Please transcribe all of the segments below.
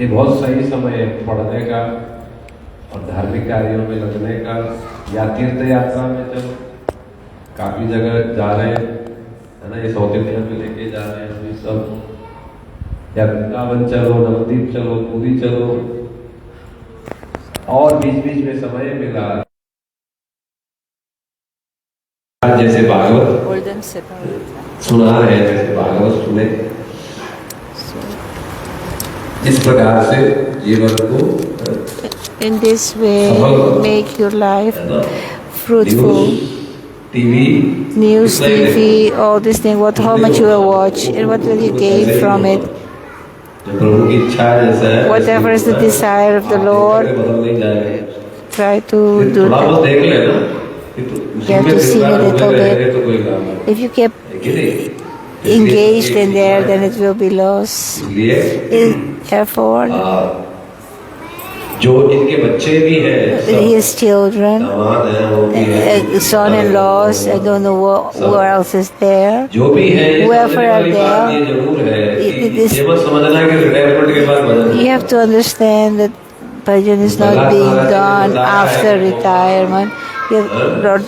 ये बहुत सही समय है पढ़ने का और धार्मिक कार्यों में लगने का, या तीर्थ यात्रा में चलो, काफी जगह जा रहे हैं, है ना, ये साउथ इंडिया में लेके जा रहे हैं अभी सब, या वृंदावन चलो, नवद्वीप चलो, पुरी चलो, और बीच बीच में समय मिला जैसे भागवत सुना रहे हैं, जैसे भागवत सुने, इस प्रकार से जीवन को in this way make your life fruitful. News, TV, all these things, how much you will watch and what will you gain from it. Whatever is the desire of the Lord, try to do that. You have to sing a little bit. If you keep engaged in there, then it will be lost. Therefore, जो इनके बच्चे भी हैं, his children, son-in-laws, I don't know who else is there, जो भी है, whoever are there, ये जरूर है, ये मत समझना कि रिटायरमेंट के बाद भजन, you have to understand that bhajan is not being done after retirement. Lord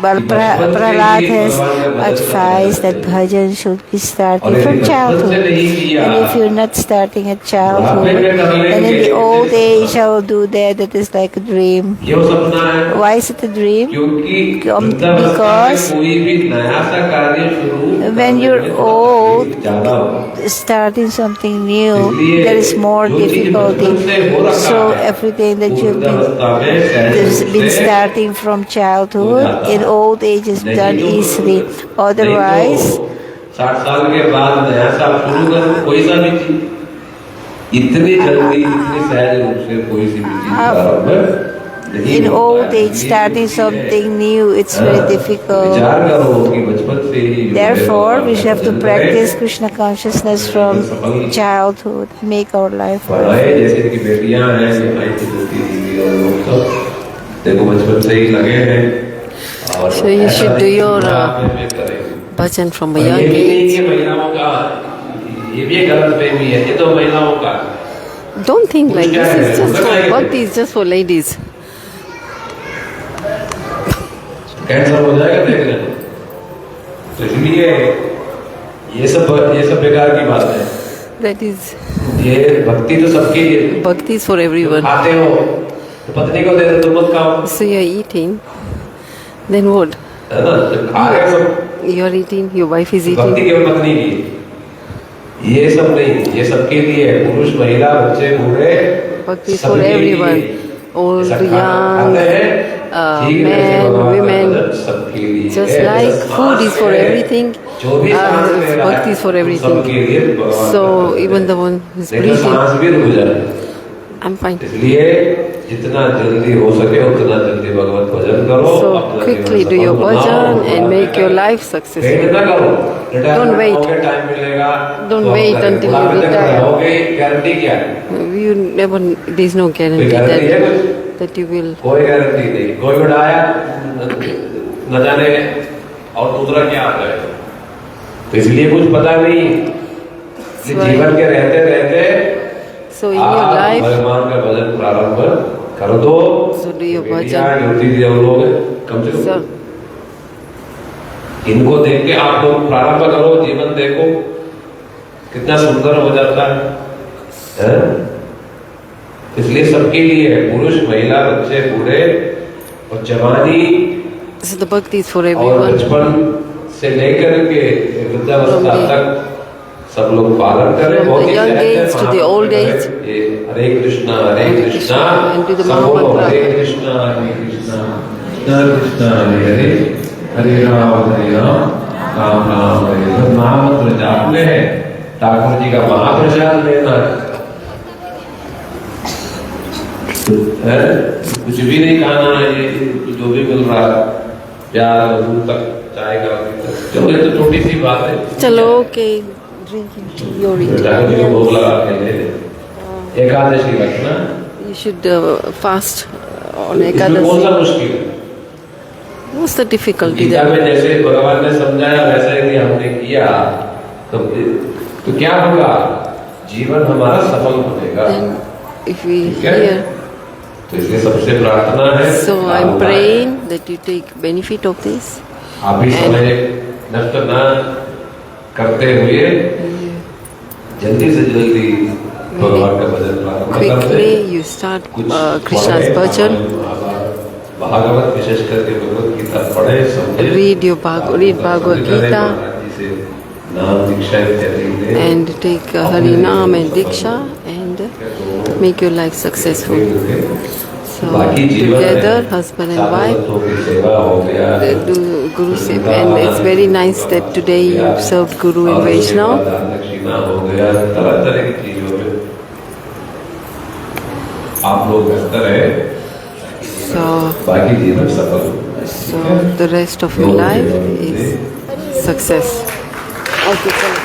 Prahlad has advised that bhajan should be started from childhood. And if you're not starting at childhood, then in the old age I will do that. That is like a dream. Why is it a dream? Because when you're old, starting something new, there is more difficulty. So everything that you've been starting from childhood, in old age is done easily. Otherwise, 60 साल के बाद नया साल शुरू करो, कोई सा भी चीज इतनी जल्दी, इतनी सहज रूप से कोई सी भी चीज प्रारंभ in old age starting something new, it's very difficult. Therefore, we should have to practice Krishna consciousness from childhood, make our life So you should do your bhajan from a young age. Don't think like this is just for bhakti, it's just for ladies. Cancer हो जाएगा देख लेना, तो इसलिए ये सब बेकार की बात है. That is, ये भक्ति तो सबके लिए, bhakti is for everyone. खाते हो तो पत्नी को दे दो, तुम मत खाओ. So you are eating, then what? है ना, जब खा रहे हो You are eating, your wife is eating. भक्ति केवल पत्नी की, ये सब नहीं, ये सबके लिए है, पुरुष महिला बच्चे बूढ़े, Bhakti is for everyone, old, young, men, women. Just like food is for everything, bhakti is for everything. So even the one who is breathing, I'm fine. So quickly do your bhajan and make your life successful. Don't wait. Don't wait until you retire. You never. There is no guarantee that you will. कोई guarantee नहीं, कोई उड़ाया न जाने और दूसरा क्या आता है, तो इसलिए कुछ पता नहीं. जीवन के रहते रहते So in your life, भगवान का भजन प्रारंभ कर दो. so do your bhajan. लोग कम से कम इनको देख के आप लोग प्रारंभ करो, जीवन देखो कितना सुंदर हो जाता है. इसलिए सबके लिए है, पुरुष महिला बच्चे बूढ़े और जवानी. So the bhakti is for और everyone. बचपन से लेकर के वृद्धावस्था तक सब लोग पालन करें. From the young age to the old age. Hare Krishna And do the Mahamantra. हरे कृष्णा कृष्ण कृष्ण हरे हरे राम राम राम हरे. महामंत्र जापने हैं, ठाकुर जी का महाप्रसाद लेना है, कुछ भी नहीं खाना है, ये जो भी मिल रहा है, प्यार दूध तक, चाय का, चलो ये तो छोटी सी बात है. चलो okay, drinking tea, you're Thakur ji को भोग लगा के ले ले. एकादशी रखना. You should fast on इसमें कौन सा Ekadasi. मुश्किल है? What's the difficulty Gita there? में जैसे भगवान ने समझाया वैसा यदि हमने किया तो क्या होगा? जीवन हमारा सफल बनेगा। then if we ठीक है? hear. तो इसलिए सबसे प्रार्थना है, So I'm praying that you take benefit of this. आप भी समय नष्ट ना करते हुए जल्दी से जल्दी भगवान का भजन प्रारंभ कर Quickly दें। you start कुछ Krishna's पढ़ें, bhajan. भागवत विशेष करके भगवत गीता पढ़े, समझे, Read Bhagavad Gita नाम दीक्षा इत्यादि लें, and take Hari Naam and Diksha and make your life successful. So together, husband and wife, they do Guru Seva, and it's very nice that today you served Guru and Vaishnav. आप लोग बेहतर है, So, बाकी जीवन सफल हो। so the rest of your life is success. Okay, chalo.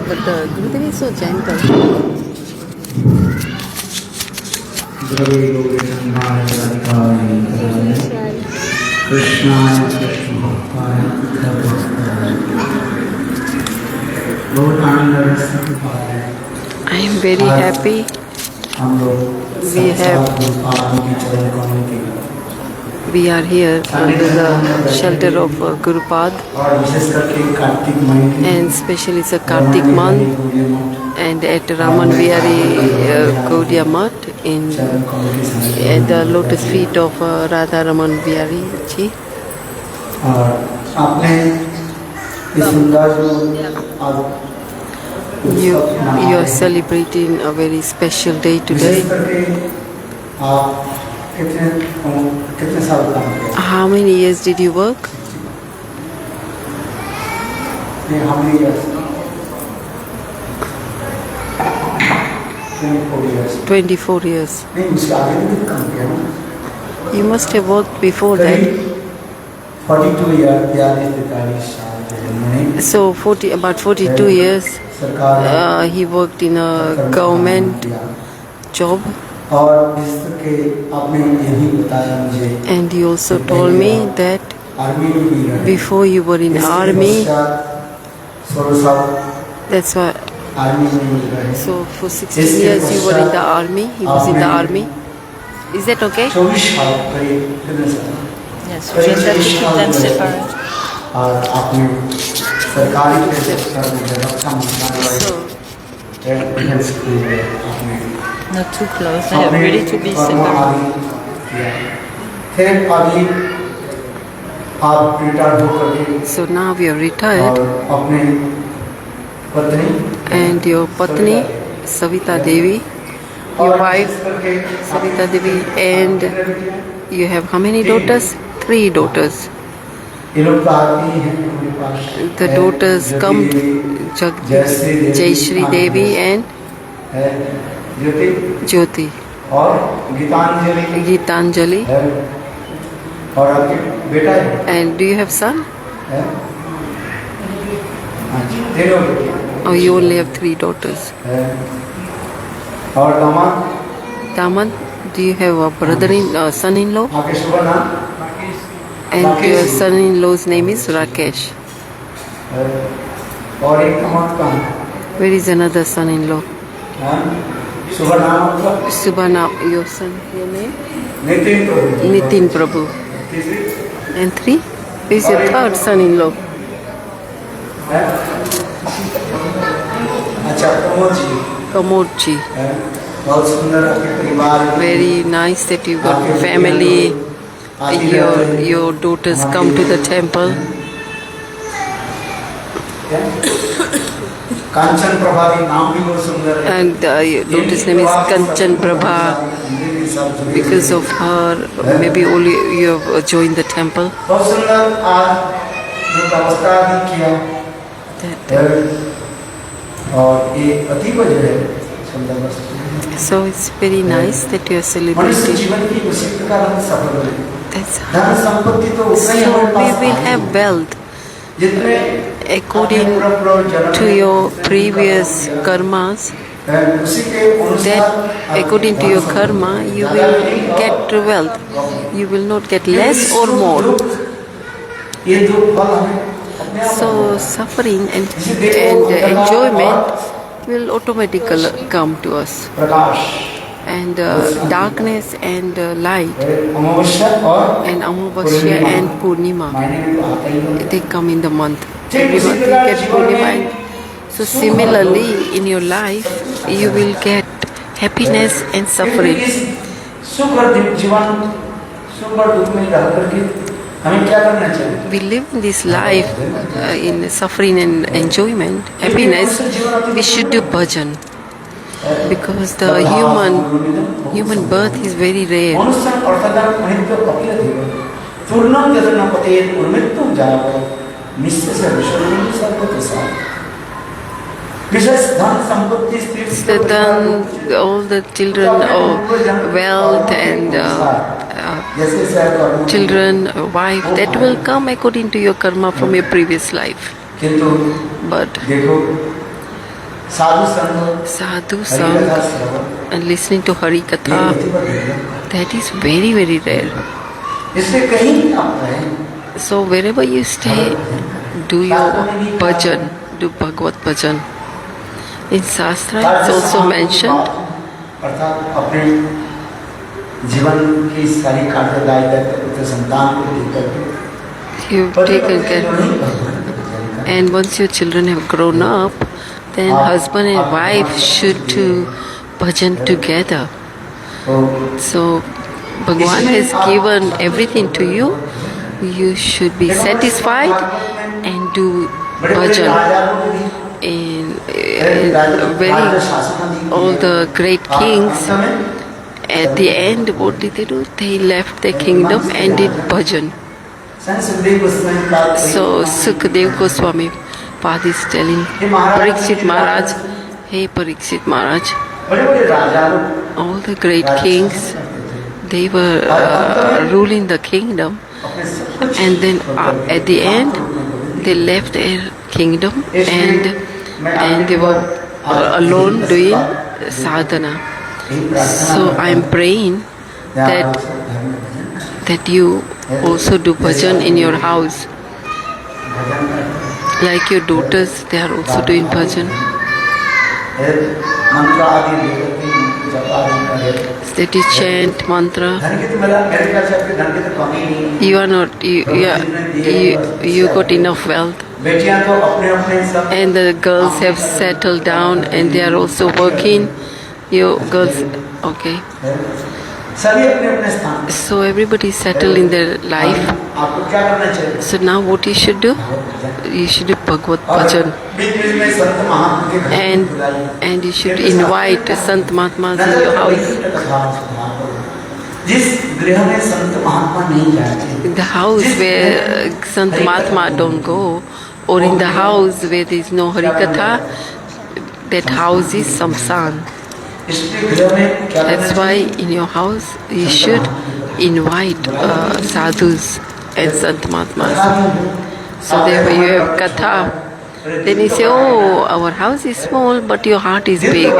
But Gurudev is so gentle. I am very happy. We are here under the shelter of Gurupad, and especially it's a Kartik month, and at Raman Vihari Gaudiya Math at the lotus feet of Radha Raman Vihari ji. You are celebrating a very special day today. How many years did you work? How many years? 24 years. You must have worked before that. 42 years. So about 42 years he worked in a government job. And he also told me that before you were in army, that's why. So for 16 years you were in the army. He was in the army. Is that okay? Yes, we have to keep them separate. Not too close. They are ready to be separate. So now we are retired, and your Patni Savita Devi, your wife Savita Devi, and you have how many daughters? 3 daughters. The daughters come Jayashri Devi and Jyoti, Gitanjali. And do you have son? Or you only have 3 daughters? Daman, do you have a son-in-law? And your son-in-law's name is Rakesh. Where is another son-in-law? Subhana, your son, your name? Nitin Prabhu. And 3? Who is your third son-in-law? Kamodji. Very nice that you got family. Your daughters come to the temple. And your daughter's name is Kanchan Prabha. Because of her, maybe only you have joined the temple. So it's very nice that you are मनुष्य celebrating. जीवन की उसी प्रकार हम सफल बने। That's धन संपत्ति तो उतना ही so हमारे we पास will आए। have wealth जितने according अपने पूर्व जन्म to में your previous karmas. उसी के अनुसार That according to your karma, you will get wealth. You will not get less or more. ये दो फल हमें अपने आप So suffering and enjoyment will automatically come to us. Prakash And darkness and light अमावस्या और and Amavasya and Purnima, महीने में तो आता ही है। they come in the month. Every month you get Purnima. And so similarly in your life you will get happiness and suffering. सुख और जीवन सुख और दुख में रह करके हमें क्या करना चाहिए? We live in this life in suffering and enjoyment, happiness. We should do bhajan because the human birth is very rare. मनुष्य अर्थात महित्व कपिलदेव पूर्णं यदन पतेत उर्मित्तुं जायते निश्चय से विश्वरूप सर्वतसा विशेष धन संपत्ति स्त्री So then all the children of wealth and children, wife, that will come according to your karma from your previous life. किंतु But देखो साधु संत sadhu sang and listening to Hari Katha, that is very, very rare. इसलिए कहीं भी आप रहें So wherever you stay, do your bhajan, do Bhagavad bhajan. In Shastra it's also mentioned अर्थात अपने जीवन की सारी कार्यदायी दायित्व संतान को लेकर के you've taken care. And once your children have grown up, then husband and wife should do bhajan together. So Bhagwan has given everything to you. You should be satisfied and do bhajan. In all the great kings, at the end, what did they do? They left their kingdom and did bhajan. So Sukadev Goswami Pad is telling Parikshit Maharaj, hey Parikshit Maharaj, all the great kings, they were ruling the kingdom, and then at the end they left their kingdom and they were alone doing sadhana. So I am praying that you also do bhajan in your house. Like your daughters, they are also doing bhajan. That you chant mantra. You are not. You got enough wealth. And the girls have settled down and they are also working. You girls, okay. So everybody is settled in their life. So now what you should do? You should do Bhagavad bhajan. And you should invite Sant Mahatmas in your house. In the house where Sant Mahatma don't go, or in the house where there is no Harikatha, that house is samsan. That's why in your house you should invite sadhus and Sant Mahatmas. So therefore you have katha. Then you say, oh, our house is small but your heart is big.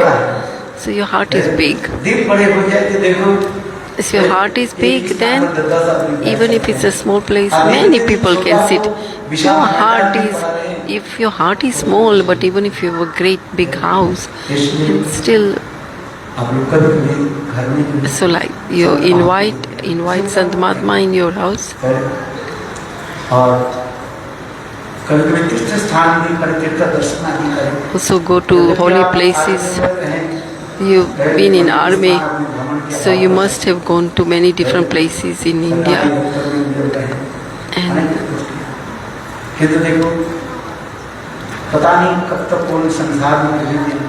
So your heart is big. If your heart is big, then even if it's a small place, many people can sit. If your heart is small, but even if you have a great big house, then still, so like you invite Sant Mahatma in your house. Also go to holy places. You've been in army, so you must have gone to many different places in India. And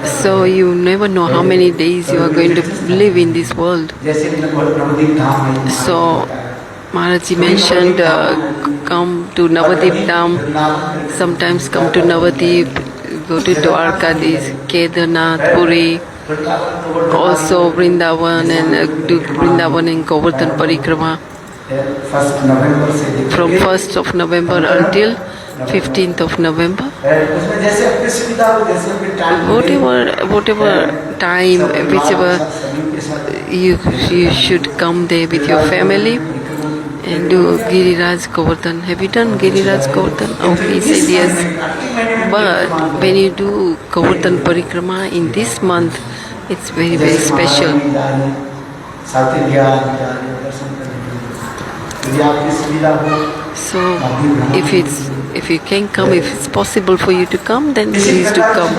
so you never know how many days you are going to live in this world. So Maharaji mentioned come to Navadip Dham, sometimes come to Navadip, go to Dwarkadish, Kedarnath, Puri. also Vrindavan and do Vrindavan and Govardhan Parikrama first November से लेकर from 1st of November until 15th of November. उसमें जैसे अपनी सुविधा हो, जैसे अपने time Whatever time, whichever you should come there with your family and do Giriraj Govardhan. Have you done Giriraj Govardhan? Oh, he said yes. But when you do Govardhan Parikrama in this month, it's very, very special. So if you can come, if it's possible for you to come, then please do come.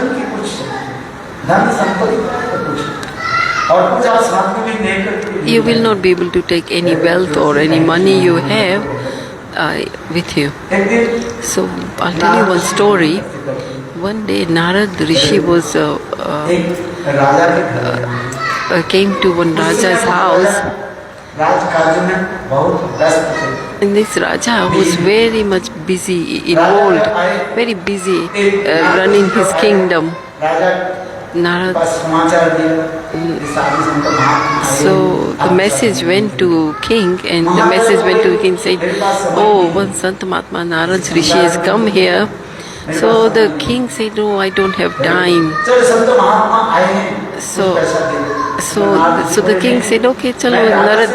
You will not be able to take any wealth or any money you have with you. So I'll tell you one story. One day Narad Rishi was came to one Raja's house, and this Raja was very much busy, involved, very busy running his kingdom. Narad. So the message went to king, and the message went to king saying, "Oh, one Sant Mahatma Narad Rishi has come here." So the king said, "No, I don't have time." So the king said, "Okay, chalo Narad."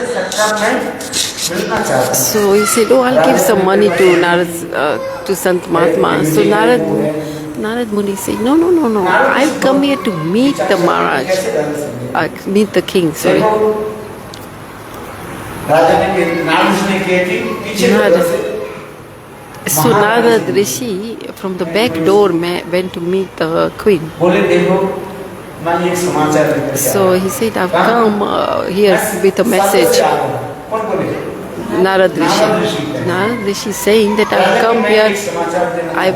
So he said, "Oh, I'll give some money to Narad, to Sant Mahatma." So Narad Muni said, "No. I've come here to meet the Maharaj, meet the king." Sorry. So Narad Rishi from the back door went to meet the queen. So he said, "I've come here with a message." Narad Rishi saying that I've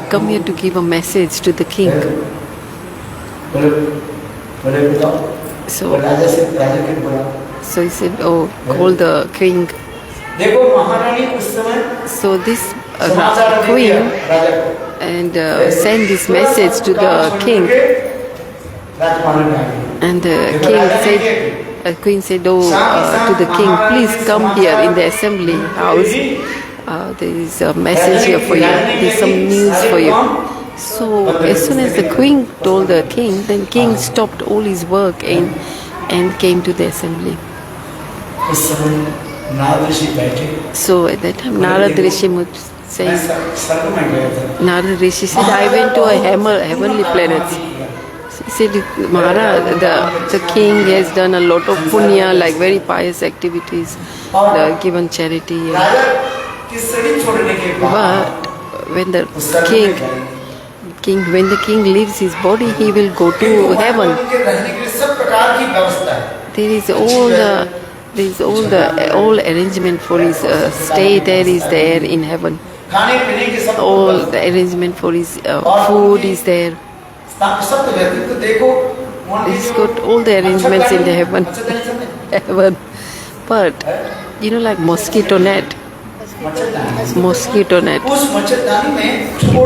come here to give a message to the king. So he said, "Oh, call the king." So this queen and sent this message to the king, and the queen said, "Oh, to the king, please come here in the assembly house. There is a message here for you. There's some news for you." So as soon as the queen told the king, then king stopped all his work and came to the assembly. So at that time, Narad Rishi said, "I went to a heavenly planet." He said, "Maharaj, the king has done a lot of punya, like very pious activities, given charity. But when the king leaves his body, he will go to heaven. There is all arrangement for his stay there is there in heaven. All the arrangement for his food is there. He's got all the arrangements in the heaven. But like mosquito net.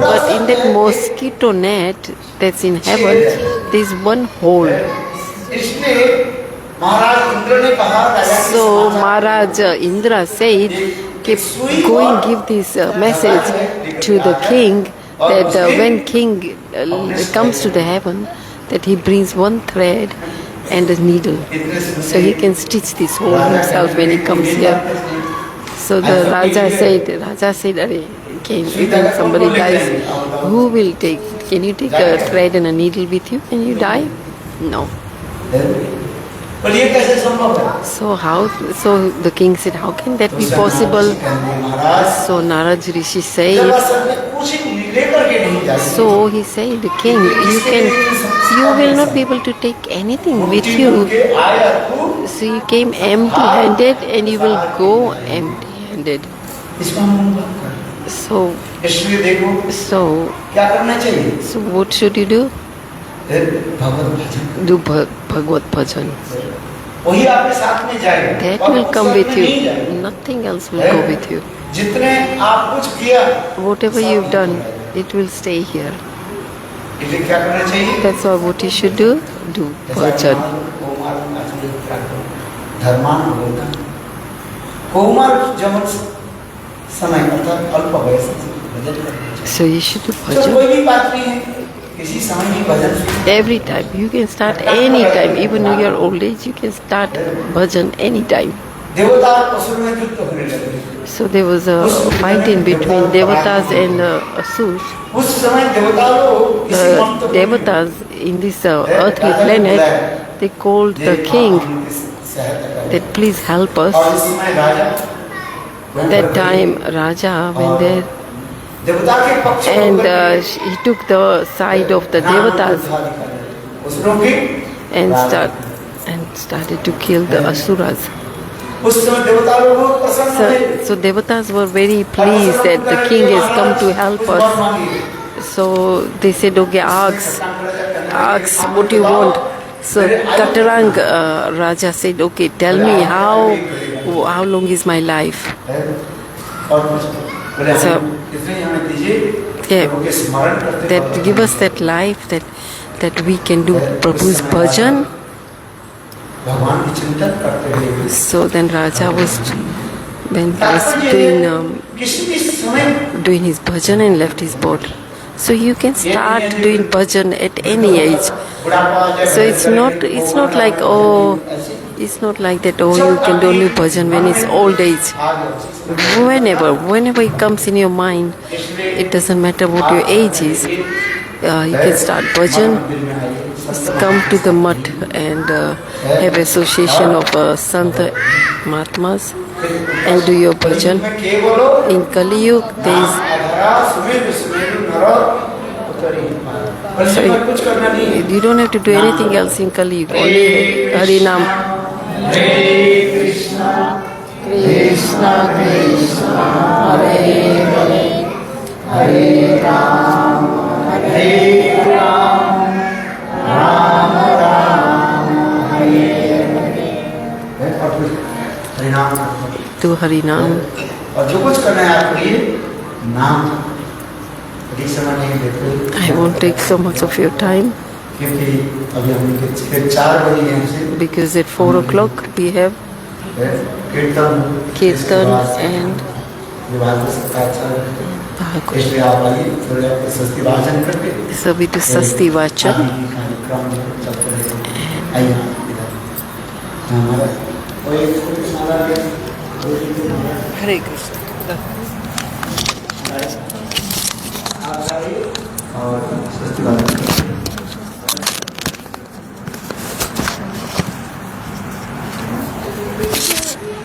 But in that mosquito net that's in heaven, there's one hole. So Maharaj Indra said, "Go and give this message to the king that when king comes to the heaven, that he brings one thread and a needle, so he can stitch this hole himself when he comes here." So the Raja said, "Can somebody, guys, who will take? Can you take a thread and a needle with you when you die?" No. So the king said, "How can that be possible?" So Narad Rishi said, he said, "The king, you will not be able to take anything with you. So you came empty-handed and you will go empty-handed. So what should you do? Do Bhagavad Bhajan. That will come with you. Nothing else will go with you. Whatever you've done, it will stay here." इसलिए क्या करना चाहिए? That's all what you should do. Do bhajan. धर्मान होता कोमल जब समय अर्थात अल्प वयस से भजन करना चाहिए। So you should do तो bhajan. कोई भी बात नहीं है, किसी समय भी भजन Every time. You can start any time. Even in your old age, you can start bhajan any time. देवता और असुर में युद्ध होने लगे। So there was a fight in between Devatas and Asurs. उस समय देवता लोग इसी The मंत्र को Devatas in this earthly planet, they called the king that please help us. और इस समय राजा That time Raja went there देवता के पक्ष में and होकर he took the side of the Ram को Devatas उठा दिखाया। असुरों की and started to kill the Asuras. उस समय देवता लोग बहुत प्रसन्न हुए। So Devatas were very pleased that the king has come to help us. So they said, okay, ask what you want. So Katarang Raja said, okay, tell me how long is my life? और बोले So, इसमें हमें दीजिए Yeah, प्रभु के स्मरण करते that हुए give us that life that we can do Prabhu's bhajan. भगवान की चिंतन करते हुए So then Raja was when he was किसी भी समय doing his bhajan and left his body. So you can start doing bhajan at any age. बुढ़ापा So it's not like it's not like that you can do only bhajan when it's old age. Whenever it comes in your mind, it doesn't matter what your age is. You can start bhajan. Just come to the mutt and have association of Sant Mahatmas and do your bhajan. In Kali Yuga, there is कुछ करना नहीं है। you don't have to do anything else in Kali Yuga. Only Harinam. Krishna Krishna Hare Hare Hare Ram Hare Ram Ram Ram Hare हरिनाम Do Harinam. और जो कुछ करना है आप करिए नाम अधिक समय नहीं देते I won't take so much of your time क्योंकि अभी हम फिर 4 बजे यहाँ से because at 4 o'clock we have कीर्तन Kirtan and विवाह का सत्कार Bhagavad. इसलिए आप आइए थोड़े आपके सस्ती वाचन करके So we do Sasti Vachan. कार्यक्रम चलते रहेगा आइए इधर हमारा कोई छोटी माला है Hare Krishna. और सस्ती वाचन